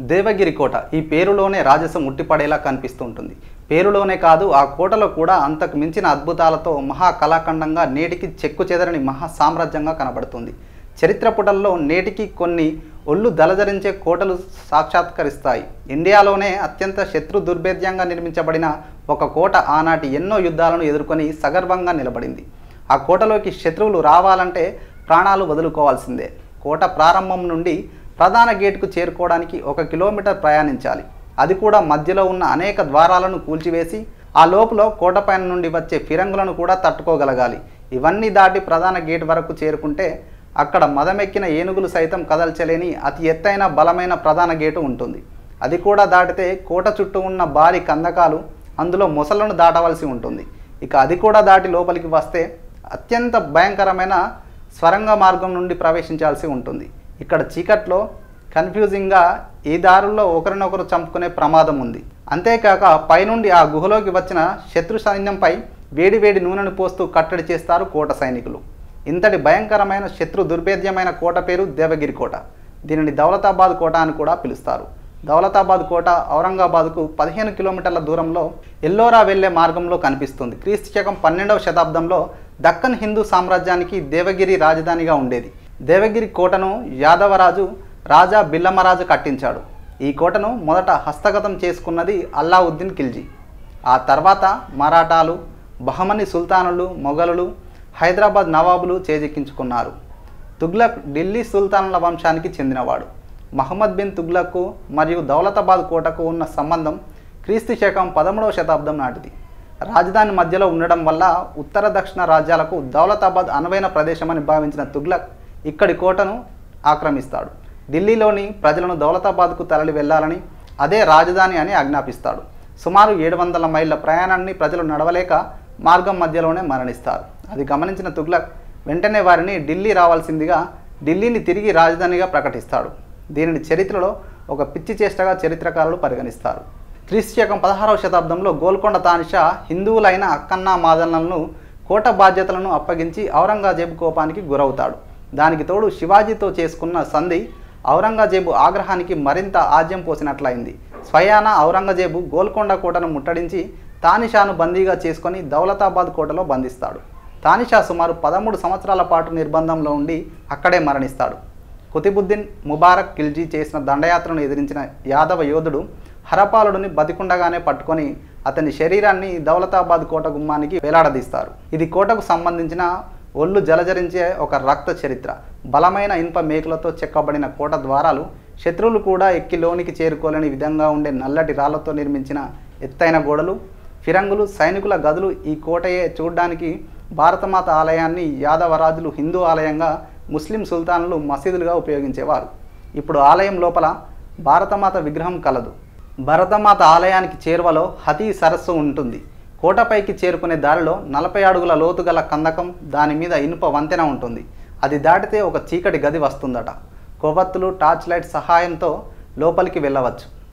దేవగిరి కోట ఈ పేరులోనే రాజసం ఉట్టిపడేలా కనిపిస్తూ ఉంటుంది. పేరులోనే కాదు, ఆ కోటలో కూడా అంతకు మించిన అద్భుతాలతో మహా కళాఖండంగా నేటికి చెక్కు చెదరని మహా సామ్రాజ్యంగా కనబడుతుంది. చరిత్ర పుటల్లో నేటికి కొన్ని ఒళ్ళు దలజరించే కోటలు సాక్షాత్కరిస్తాయి. ఇండియాలోనే అత్యంత శత్రు దుర్భేద్యంగా నిర్మించబడిన ఒక కోట ఆనాటి ఎన్నో యుద్ధాలను ఎదుర్కొని సగర్వంగా నిలబడింది. ఆ కోటలోకి శత్రువులు రావాలంటే ప్రాణాలు వదులుకోవాల్సిందే. కోట ప్రారంభం నుండి ప్రధాన గేటుకు చేరుకోవడానికి 1 కిలోమీటర్ ప్రయాణించాలి. అది కూడా మధ్యలో ఉన్న అనేక ద్వారాలను కూల్చివేసి ఆ లోపల కోటపైన నుండి వచ్చే ఫిరంగులను కూడా తట్టుకోగలగాలి. ఇవన్నీ దాటి ప్రధాన గేట్ వరకు చేరుకుంటే అక్కడ మదమెక్కిన ఏనుగులు సైతం కదల్చలేని అతి ఎత్తైన బలమైన ప్రధాన గేటు ఉంటుంది. అది కూడా దాటితే కోట చుట్టూ ఉన్న భారీ కందకాలు, అందులో మొసళ్లను దాటవలసి ఉంటుంది. ఇక అది కూడా దాటి లోపలికి వస్తే అత్యంత భయంకరమైన స్వరంగ మార్గం నుండి ప్రవేశించాల్సి ఉంటుంది. ఇక్కడ చీకట్లో కన్ఫ్యూజింగ్గా ఈ దారుల్లో ఒకరినొకరు చంపుకునే ప్రమాదం ఉంది. అంతేకాక పైనుండి ఆ గుహలోకి వచ్చిన శత్రు సైన్యంపై వేడివేడి నూనెను పోస్తూ కట్టడి చేస్తారు కోట సైనికులు. ఇంతటి భయంకరమైన శత్రు దుర్భేద్యమైన కోట పేరు దేవగిరి కోట. దీనిని దౌలతాబాద్ కోట అని కూడా పిలుస్తారు. దౌలతాబాద్ కోట ఔరంగాబాద్కు 15 కిలోమీటర్ల దూరంలో ఎల్లోరా వెళ్లే మార్గంలో కనిపిస్తుంది. క్రీస్తు శకం 12వ శతాబ్దంలో దక్కన్ హిందూ సామ్రాజ్యానికి దేవగిరి రాజధానిగా ఉండేది. దేవగిరి కోటను యాదవరాజు రాజా బిల్లమరాజు కట్టించాడు. ఈ కోటను మొదట హస్తగతం చేసుకున్నది అల్లావుద్దీన్ ఖిల్జీ. ఆ తర్వాత మరాఠాలు, బహమనీ సుల్తానులు, మొఘలులు, హైదరాబాద్ నవాబులు చేజిక్కించుకున్నారు. తుగ్లక్ ఢిల్లీ సుల్తానుల వంశానికి చెందినవాడు. మహమ్మద్ బిన్ తుగ్లక్కు మరియు దౌలతాబాద్ కోటకు ఉన్న సంబంధం క్రీస్తు శకం 13వ శతాబ్దం నాటిది. రాజధాని మధ్యలో ఉండడం వల్ల ఉత్తర దక్షిణ రాజ్యాలకు దౌలతాబాద్ అనువైన ప్రదేశమని భావించిన తుగ్లక్ ఇక్కడి కోటను ఆక్రమిస్తాడు. ఢిల్లీలోని ప్రజలను దౌలతాబాద్కు తరలి వెళ్లాలని, అదే రాజధాని అని ఆజ్ఞాపిస్తాడు. సుమారు 700 మైళ్ళ ప్రయాణాన్ని ప్రజలు నడవలేక మార్గం మధ్యలోనే మరణిస్తారు. అది గమనించిన తుగ్లక్ వెంటనే వారిని ఢిల్లీ రావాల్సిందిగా ఢిల్లీని తిరిగి రాజధానిగా ప్రకటిస్తాడు. దీనిని చరిత్రలో ఒక పిచ్చి చేష్టగా చరిత్రకారులు పరిగణిస్తారు. క్రీస్తు శకం 16వ శతాబ్దంలో గోల్కొండ తానిషా హిందువులైన అక్కన్న మాదన్లను కోట బాధ్యతలను అప్పగించి ఔరంగజేబు కోపానికి గురవుతాడు. దానికి తోడు శివాజీతో చేసుకున్న సంధి ఔరంగజేబు ఆగ్రహానికి మరింత ఆజ్యం పోసినట్లయింది. స్వయాన ఔరంగజేబు గోల్కొండ కోటను ముట్టడించి తానిషాను బందీగా చేసుకొని దౌలతాబాద్ కోటలో బంధిస్తాడు. తానిషా సుమారు 13 సంవత్సరాల పాటు నిర్బంధంలో ఉండి అక్కడే మరణిస్తాడు. కుతుబుద్దీన్ ముబారక్ ఖిల్జీ చేసిన దండయాత్రను ఎదిరించిన యాదవ యోధుడు హరపాలుడిని బతికుండగానే పట్టుకొని అతని శరీరాన్ని దౌలతాబాద్ కోట గుమ్మానికి వేలాడదీస్తారు. ఇది కోటకు సంబంధించిన ఒళ్ళు జలజరించే ఒక రక్త చరిత్ర. బలమైన ఇనుప మేకులతో చెక్కబడిన కోట ద్వారాలు, శత్రువులు కూడా ఎక్కి లోనికి చేరుకోలేని విధంగా ఉండే నల్లటి రాళ్లతో నిర్మించిన ఎత్తైన గోడలు, ఫిరంగులు, సైనికుల గదులు. ఈ కోటయే చూడ్డానికి భారతమాత ఆలయాన్ని యాదవరాజులు హిందూ ఆలయంగా, ముస్లిం సుల్తానులు మసీదులుగా ఉపయోగించేవారు. ఇప్పుడు ఆలయం లోపల భారతమాత విగ్రహం కలదు. భరతమాత ఆలయానికి చేరువలో హతీ సరస్సు ఉంటుంది. కోటపైకి చేరుకునే దారిలో 40 అడుగుల లోతు గల కందకం, దాని మీద ఇనుప వంతెన ఉంటుంది. అది దాటితే ఒక చీకటి గది వస్తుందట. కొవ్వొత్తులు, టార్చ్ లైట్ సహాయంతో లోపలికి వెళ్ళవచ్చు.